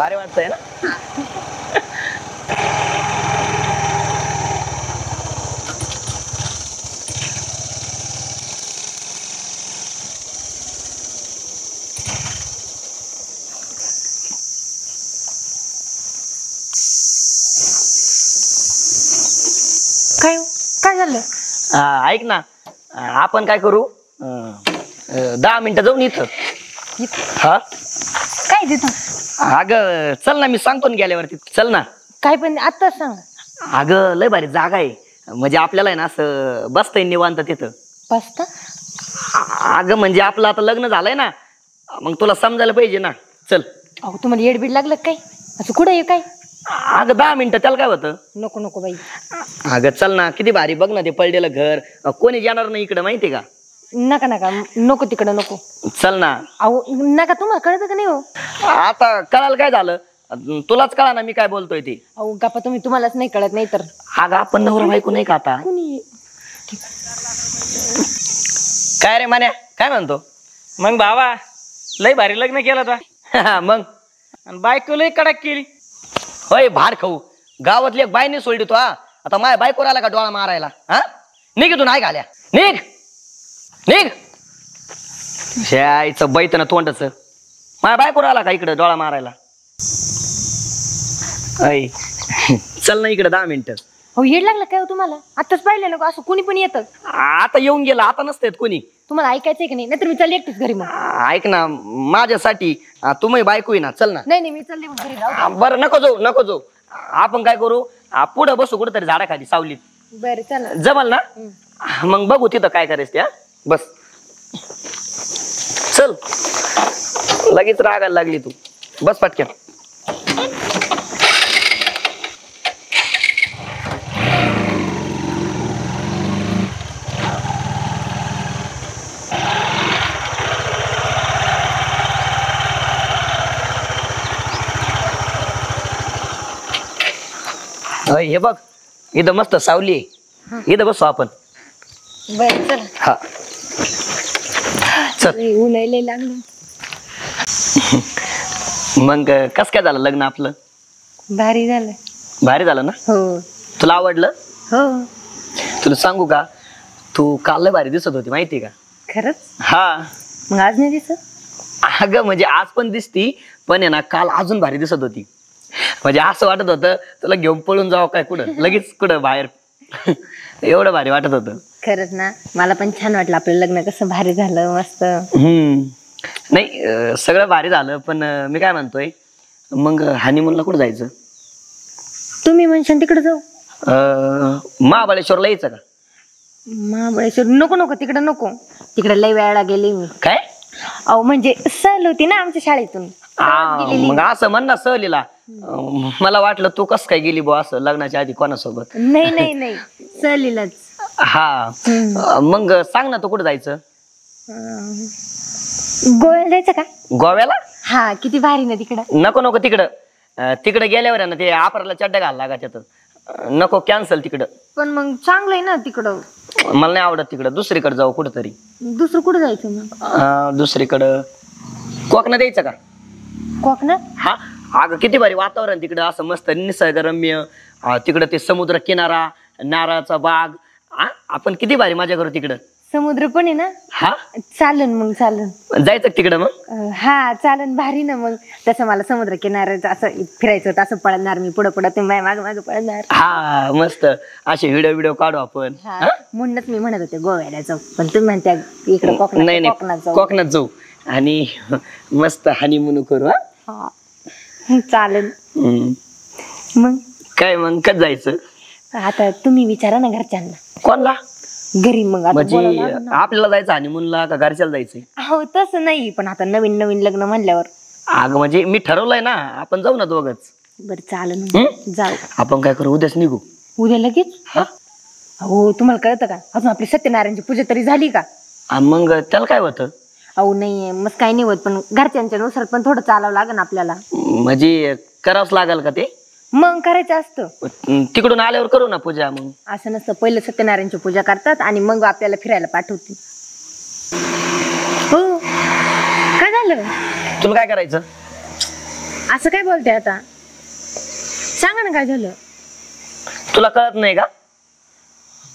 भारी वाटतंय ना. काय काय झालं? ऐक ना, आपण काय करू, 10 मिनिटं जाऊन इथं. हा काय तिथं? अगं चल ना, मी सांगतो ना गेल्यावरती. चल ना. काय पण आता सांग. अगं लय भारी जागा आहे, म्हणजे आपल्याला आहे ना असं बसता येईल निवांत तिथं. बसता? अगं म्हणजे आपलं आता लग्न झालंय ना, मग तुला समजायला पाहिजे ना. चल. अहो तुम्हाला येडबीड लागलं काय? असं कुठं आहे काय? अगं 10 मिनिटं, त्याला काय होतं. नको नको बाई. अगं चल ना, किती भारी बघ ना ते पडलेलं घर, कोणी येणार नाही इकडं माहितीये का. नका नका नको तिकडं नको. चल ना. अहो नका, तुम्हाला कळतं का नाही हो? आता कळायला काय झालं, तुलाच कळा ना मी काय बोलतोय ते. अहो गप्पा, तुम्हालाच नाही कळत नाही तर. अगं आपण नवरा बायको नाही का आता. कुणी? काय रे मान्या, काय म्हणतो. मग भावा लय भारी लग्न केलं तो. मग आणि बायको लय कडक केली. होय, भार खाऊ. गावातली एक बाई नाही सोडली तो. आता माझ्या बायकोर आला का डोळा मारायला. हा निघ तू, नाही घाल्या, निघ निघ. शाईचं बैत ना तोंडच. माझ्या बायकोर आला का इकडे डोळा मारायला. ऐ चल ना इकडे 10 मिनिटं. हो येड लागलं काय हो तुम्हाला? आताच पाहिलं नको, असं कुणी पण येतं. आता येऊन गेलं, आता नसतेत कोणी. तुम्हाला ऐकायचंय की नाही? नाहीतर मी चालली एकटीच घरी. मग ऐक ना, माझ्यासाठी तुम्ही बायको आहे ना. चल ना. नाही मी चालली मग घरी. जाऊ बरं नको जाऊ, नको जाऊ. आपण काय करू, पुढे बसू कुठेतरी झाडाखाली सावलीत. बरं चला. जमल ना. मग बघू तिथं काय करायचं त्या. बस चल. लगेच रागायला लागली तू. बस पटक्यान. हे बघ, इथं मस्त सावली आहे, इथं बसू आपण. बरं चला. हा चल. ऊन लय लागलं. मग कस काय झालं लग्न आपलं? भारी झालं. भारी झालं ना. हो. तुला आवडलं? हो. तुला सांगू का, तू काल लय भारी दिसत होती माहिती का. खरंच? हा. मग आज नाही दिसत? अगं म्हणजे आज पण दिसती, पण आहे ना काल अजून भारी दिसत होती. म्हणजे असं वाटत होतं तुला घेऊन पळून जावं काय कुठं, लगेच कुठं बाहेर. एवढं भारी वाटत होतं. खरंच ना, मला पण छान वाटलं. आपलं लग्न कसं भारी झालं, मस्त. नाही सगळं भारी झालं, पण मी काय म्हणतोय, मग हनीमूनला कुठं जायचं? तुम्ही म्हणशान तिकडे जाऊ. महाबळेश्वरला यायचं का? महाबळेश्वर नको नको, तिकडे नको. तिकडे लय वेळा गेले मी. काय? अहो म्हणजे सहल होती ना आमच्या शाळेतून. मग असं म्हण ना सहलीला. मला वाटलं तू कस काय गेली बुवा असं लग्नाच्या आधी कोणासोबत. नाही नाही नाही, सहलीलाच. हा. मग सांग ना तू कुठं जायचं? गोव्याला जायचं का? गोव्याला? हा, किती भारी ना तिकडं. नको नको, तिकडं गेल्यावर आहे ना ते आपराला चड्डा घालला लागा त्यात. नको, कॅन्सल तिकडं. पण मग चांगलंय ना तिकडं. मला नाही आवडत तिकडं, दुसरीकडे जाऊ कुठंतरी. दुसरं कुठं जायचं मग? दुसरीकडं कोकणात द्यायचं का? कोकणात? हा. अगं किती भारी वातावरण तिकडं, असं मस्त निसर्गरम्य. तिकडं ते समुद्र किनारा, नारळाचा बाग. आपण किती भारी मजा करू तिकडं. समुद्र पण आहे ना. हा चालन मग, चालन. जायचं तिकडं मग. हा चालन, भारी ना. मग तसं मला समुद्र किनाऱ्याचं असं फिरायचं होतं, असं पळणार मी पुढं पुढं, तुम्ही माग माग पळणार. हा मस्त, असे व्हिडिओ काढू आपण. म्हणूनच मी म्हणत होते गोव्याला जाऊ, पण तुम्ही म्हणत्या इकडे कोकणात. नाही कोकणात जाऊ. कोकणात जाऊ आणि मस्त हनीमून करू. हा चालेल. मग काय, मग कधी जायचं? आता तुम्ही विचारा ना घरच्यांना. कोणला? घरी. मग म्हणजे आपल्याला जायचं हनीमूनला का घरच्याला जायचंय? हो तसं नाही, पण आता नवीन नवीन लग्न म्हणल्यावर. अगं म्हणजे मी ठरवलंय ना, आपण जाऊ ना दोघंच. बरं चालेल, जाऊ. आपण काय करू, उद्याच निघू. उद्या लगेच? हो. तुम्हाला कळतं का, अजून आपली सत्यनारायणची पूजा तरी झाली का? मग त्याला काय होतं? अहो नाही, मग काही नाही होत, पण घरच्यांच्या नुसार पण थोडं चालावं लागेल आपल्याला. म्हणजे करावंच लागेल का ते? मग करायचं असतं. तिकडून आल्यावर करू ना पूजा. मग असं नसतं, पहिलं सत्यनारायणची पूजा करतात आणि मग आपल्याला फिरायला पाठवते. हो. काय झालं? तुला काय करायचं? असं काय बोलते आता? सांगा ना काय झालं. तुला कळत नाही का?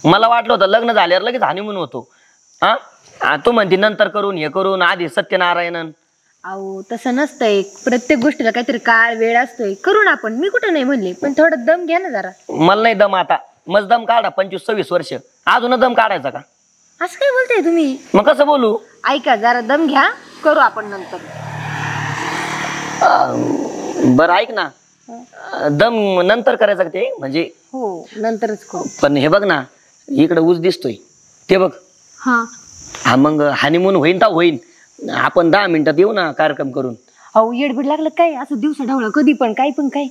मला वाटलं होतं लग्न झाल्यावर लगेच हानिमून होतो. हा तू म्हणते नंतर करून हे करून आधी सत्यनारायणन. अहो तसं नसतंय, प्रत्येक गोष्टीला काहीतरी काळ वेळ असतोय. करू ना आपण, मी कुठं नाही म्हणले, पण थोडं दम घ्या ना जरा. मला नाही दम आता. मग दम काढा 25-26 वर्ष अजून दम काढायचा का? असं काय बोलताय तुम्ही? मग कसं बोलू? ऐका जरा दम घ्या, करू आपण नंतर. बरं ऐक ना, दम नंतर करायचं का ते? म्हणजे हो नंतरच करू. पण हे बघ ना, इकडे ऊस दिसतोय ते बघ. हा मग हानिमून होईन तर होईन. आपण 10 मिनिटात येऊ ना कार्यक्रम करून. अहो येडबीड लागलं काय? असं दिवसा ढवळं कधी पण काय पण काय.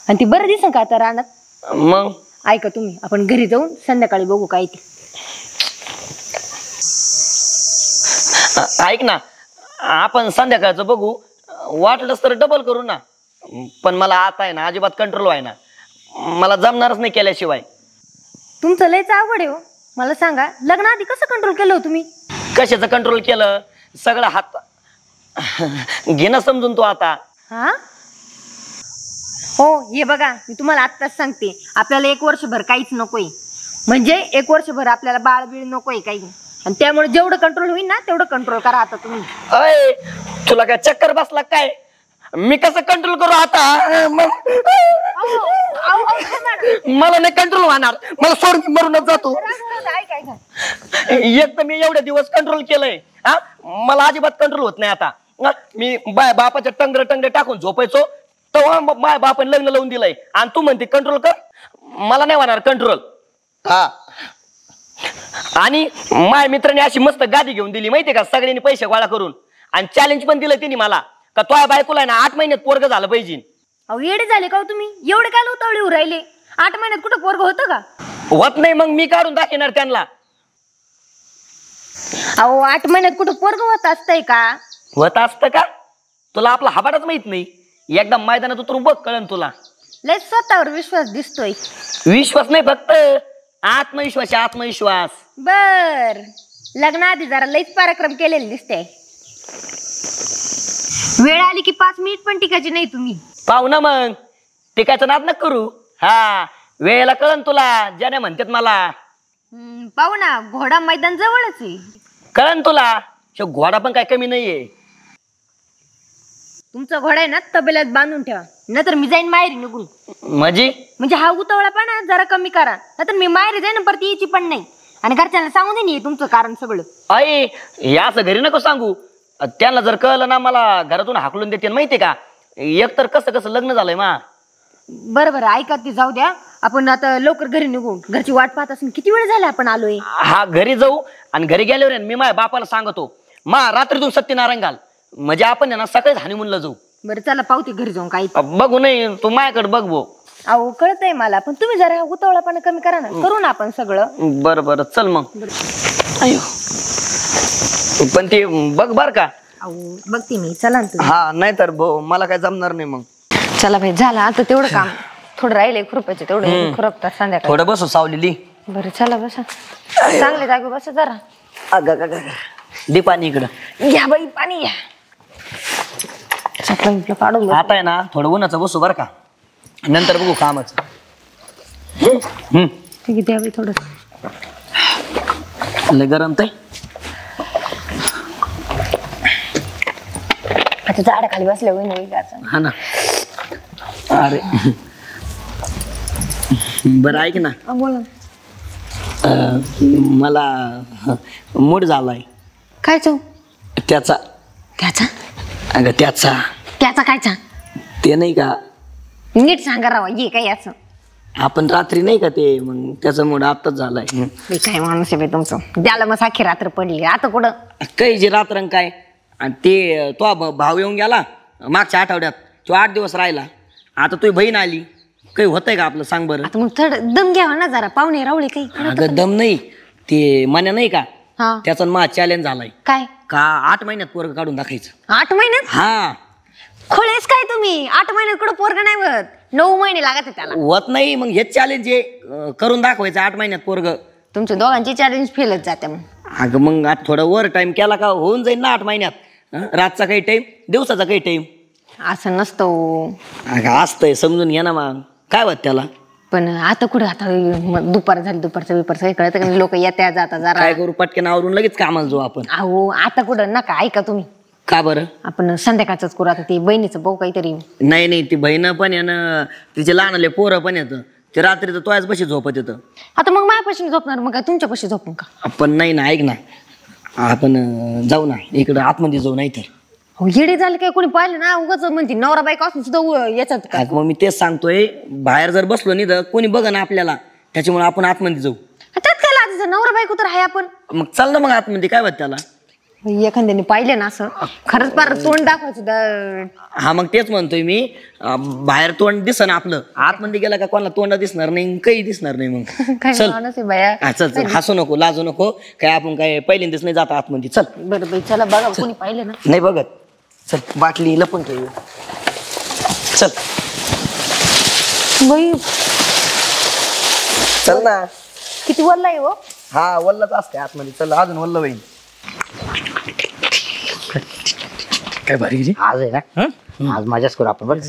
आणि ती बरं दिसन का आता रानात? मग ऐका तुम्ही, आपण घरी जाऊन संध्याकाळी बघू काय ते. ऐक ना, आपण संध्याकाळचं बघू, वाटलंच तर डबल करू ना. पण मला आता आहे ना अजिबात कंट्रोल व्हाय ना. मला जमणारच नाही केल्याशिवाय. तुमचं लयच अवघड आहे हो. मला सांगा, लग्न आधी कसं कंट्रोल केलं हो तुम्ही? कशाचं कंट्रोल केलं? सगळं हात घेणं समजून तू आता. हा हो, हे बघा मी तुम्हाला आत्ताच सांगते, आपल्याला 1 वर्षभर काहीच नकोय. म्हणजे 1 वर्षभर आपल्याला बाळ बीळ नकोय काही. आणि त्यामुळे जेवढं कंट्रोल होईल ना तेवढं कंट्रोल करा आता तुम्ही. अय तुला काय चक्कर बसला काय? मी कसं कंट्रोल करू आता? मला नाही कंट्रोल होणार. मला सोड, मी मरूनच जातो. एक तर मी एवढे दिवस कंट्रोल केलंय, मला अजिबात कंट्रोल होत नाही आता. मी बापाच्या टंगरे टाकून झोपायचो, तेव्हा माझ्या बापाने लग्न लावून दिलंय. आणि तू म्हणते कंट्रोल कर? मला नाही होणार कंट्रोल. हा आणि माझ्या मित्राने अशी मस्त गादी घेऊन दिली माहितीये का, सगळ्यांनी पैसे गोळा करून. आणि चॅलेंज पण दिलं तिने मला का तुझ्या बायकोला आहे ना 8 महिन्यात पोरग झालं पाहिजे. अहो येडे झाले का तुम्ही? एवढे काय उतावळे राहिले? 8 महिन्यात कुठं पोरग होतं का? होत नाही मग मी काढून दाखवणार त्यांना. अहो 8 महिन्यात कुठं पोरग होत असतंय का? होत असतं का? तुला आपला हबाटाच माहित नाही. एकदा मैदानात उतरून बघ, कळन तुला. लय स्वतःवर विश्वास दिसतोय. विश्वास नाही, फक्त आत्मविश्वास. आत्मविश्वास. बर, लग्नाआधी जरा लईच पराक्रम केलेले दिसते. वेळ आली की 5 मिनिट पण टिकायची नाही तुम्ही. पाहू ना मग, टिकायचं नाद नका करू. हा वेळेला कळन तुला, ज्याने म्हणतात मला. पाहू ना, घोडा मैदान जवळच आहे. कळन तुला. घोडा पण काय कमी नाहीये. तुमचा घोडा आहे ना तबेल्यात बांधून ठेवा, नाहीतर मी जाईन माहेरी निघून. म्हणजे हा उतावळापणा जरा कमी करा, नाहीतर मी माहेरी जाईन परत यायची पण नाही. आणि घरच्यांना सांगू दे नाही तुमचं कारण सगळं. आई हे असं घरी नको सांगू. त्यांना जर कळलं ना मला घरातून हाकलून देते माहितीये का. एक तर कसं लग्न झालंय मा. बरं ऐका, ती जाऊ द्या. आपण आता लवकर घरी निघू, घरची वाट पाहत असून किती वेळ झाला आपण आलोय. हा घरी जाऊ, आणि घरी गेल्यावर मी माझ्या बापाला सांगतो रात्रीतून सत्यनारायण घाल, म्हणजे आपण ना सकाळीच हानिमूनला जाऊ. बरं चला पावते घरी जाऊन. काही बघू नाही, तू माझ्याकडे बघ भो. अहो कळतंय मला, पण तुम्ही जरा उतावळापणा कमी करा ना. करू ना आपण सगळं. बरं चल मग. अयो पण ते बघ बर का. अहो बघते मी, चला ना. हा नाही तर भाऊ मला काय जमणार नाही मग. चला भाई, झालं आता तेवढं काम. थोडं राहिले खुरपायचे, तेवढं खुरपतात संध्याकाळी. थोडं बसू सावलेली. बरं चला बसा. चांगले जागे बसा जरा. दे पाणी इकडं. घ्या बाई पाणी घ्या. चपला काढून आता आहे ना थोडं उन्हाचं बसू बर का, नंतर बघू कामाचं. ठीक आहे, द्या बाई थोडं. लय गरम ते. आता झाडाखाली बसले होईल. हा ना. अरे बरं ऐक ना, बोला. मला मूड झालाय. काय चव? त्याचा. त्याचा? अगं त्याचा. त्याचा कायचा? ते नाही का, नीट सांगा राव. ये काय याच? आपण रात्री नाही का ते, मग त्याचा मूड आताच झालाय. काय माणूस आहे तुमचं. त्याला मग साखी रात्र पडली. आता कुठं काही जे रात्रंग काय. आणि ते तो भाव येऊन गेला मागच्या आठवड्यात, तो 8 दिवस राहिला. आता तुझी बहीण आली, काही होतंय का आपलं सांग बरं. आता मग थोडं दम घ्यावा ना जरा. पाहुणे रावळे काही. अगं दम नाही, ते मान्य नाही का, हा त्याचा मा चॅलेंज झालाय. काय का 8 महिन्यात पोरग काढून दाखायचं. 8 महिन्यात? हा खोळेच काय तुम्ही. 8 महिन्यात कुठं पोरग नाही होत. 9 महिने लागत त्याला. होत नाही मग हेच चॅलेंज आहे, करून दाखवायचं 8 महिन्यात पोरग. तुमच्या दोघांची चॅलेंज फेलच जाते मग. अगं मग आता थोडा वर टाइम केला का होऊन जाईल ना 8 महिन्यात. रातचा काही टाइम, दिवसाचा काही टाइम. असं नसतं हो. अगं असतंय समजून घ्या ना मग काय होत त्याला. पण आता कुठं आता दुपार झाली दुपारचं काही कळत का लोक येत्या जाता जरा काय करू पटकन आवरून लगेच कामाला जाऊ आपण. अहो आता कुठं नका ऐका तुम्ही का बरं. आपण संध्याकाळच करू आता ती बहिणीचं भाऊ काहीतरी नाही ती बहीण पण आहे ना तिचे लहानले पोरं पण येतं ते रात्री तर तोयाच बशी झोपत येतं. आता मग माझ्यापाशी झोपणार मग काय तुमच्यापाशी झोपून का. आपण नाही ना ऐक ना आपण जाऊ ना इकडं आतमध्ये जाऊ नाही तर. हो येडे झाले काय कोणी पाहिलं ना उगाच म्हणते नवरा बायको असून सुद्धा याच्यात काय. मग मी तेच सांगतोय बाहेर जर बसलो नाही तर कोणी बघा ना आपल्याला त्याच्यामुळे आपण आतमध्ये जाऊ. त्यात काय लाजायचं नवरा बायको तर आहे आपण. मग चाल ना मग आतमध्ये काय होत त्याला. एखाद्याने पाहिलं ना असं खरंच फार तोंड दाखवायचं. हा मग तेच म्हणतोय मी बाहेर तोंड दिसन आपलं आतमध्ये गेला का कोणाला तोंड दिसणार नाही काही दिसणार नाही मग. काय चल माणूस आहे बाया. हा चल चल हसू नको लाजू नको काय आपण काय पहिल्यांदाच नाही जात आतमध्ये चल. बरं बाई चला बघा कोणी पाहिलं ना. नाही बघत चल बाटली लपून ठेवू चल. बाई चल ना. किती वल्ला आहे हो. हा वल्लच असते आतमध्ये चल अजून वल्ल होईल. काय भारी आज आहे ना आज मजाच करू आपण बरं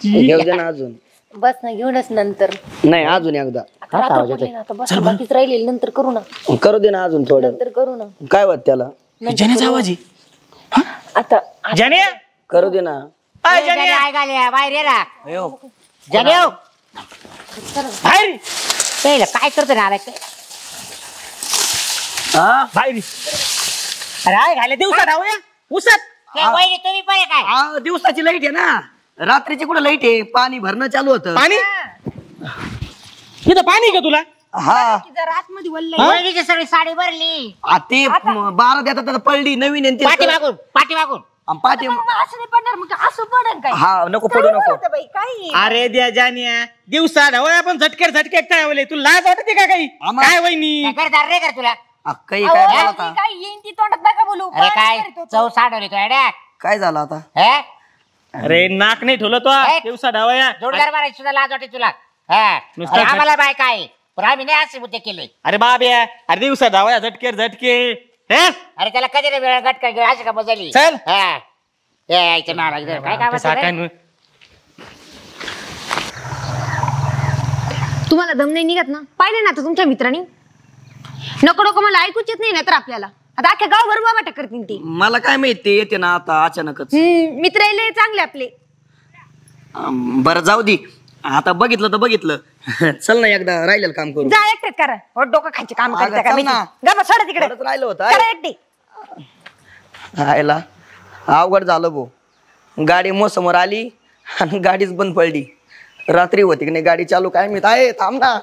घेऊ दे ना अजून. बस ना घेऊनच नंतर नाही अजून एकदा हा का आवाज येतोय? आता बस बाकीच राहिले नंतर करू ना करू दे ना अजून थोडं नंतर करू ना काय होत त्याला. जाण्याचा आवाज आहे. आता जाण्या करू दे ना. अय, जाण्या. ऐकायला बाहेर ये ना अयो. जाण्या बाहेर काय करतो ना अरे हा बाहेर अरे आय घाले दिवसा धावूया उसत. तुम्ही पण काय हा, दिवसाची लाईट आहे ना रात्रीची कुठं लाईट आहे पाणी भरणं चालू होतं. पाणी इथं पाणी का तुला. हा जर आतमध्ये वल्ल वहिनीची सगळी साडी भरली ते 12 देतात आता पडली नवीन आहे पाठी ती. मागून पाठी मागून आणि पाठी असं नाही पडणार मग असं पडेल काय. हा नको पडू नको. बाई काय अरे द्या जाण्या दिवसा धावूया आपण झटके काय आवले तुला लाज वाटते का काही आम्हा- काय वहिनी. घरदार रे कर तुला काही काय झालं आता. काय येईन ती तोंडात नका बोलू. अरे काय चव साडवली तो अड्या काय झालं आता. अरे नाक नाही ठेवलं तो ए. दिवसा धावया. जोडदार मारायची सुद्धा लाज वाटते तुला हा नुसतं अरे आम्हाला बाय काय पण आम्ही नाही असे मुद्दे केले अरे बाब्या अरे दिवसा धावया झटके हे अरे त्याला कधी रे वेळ गटका घेऊ अशी का बदलली चल. हा यायचं नाराज काय काम तुम्हाला दम नाही निघत ना पाहिलं ना आता तुमच्या मित्रांनी नको मला ऐकूच येत नाही ना तर आपल्याला आता अख्ख्या गावभर बाबा करतील ती. मला काय माहित ते येते ना आता अचानकच. मित्र लय चांगले आपले. बरं जाऊ दे आता बघितलं तर बघितलं चल ना एकदा राहिलेलं काम करू. जा एकटेच करा हो डोकं खायचे काम अगं, करता का चल मी ना. गप्पा सोडा तिकडे परत राहिलं होतं करा एकटी. राहायला अवघड झालं भाऊ. गाडी समोर आली आणि गाडीच बंद पडली. रात्री होती की नाही गाडी चालू काय माहित आहे थांब ना.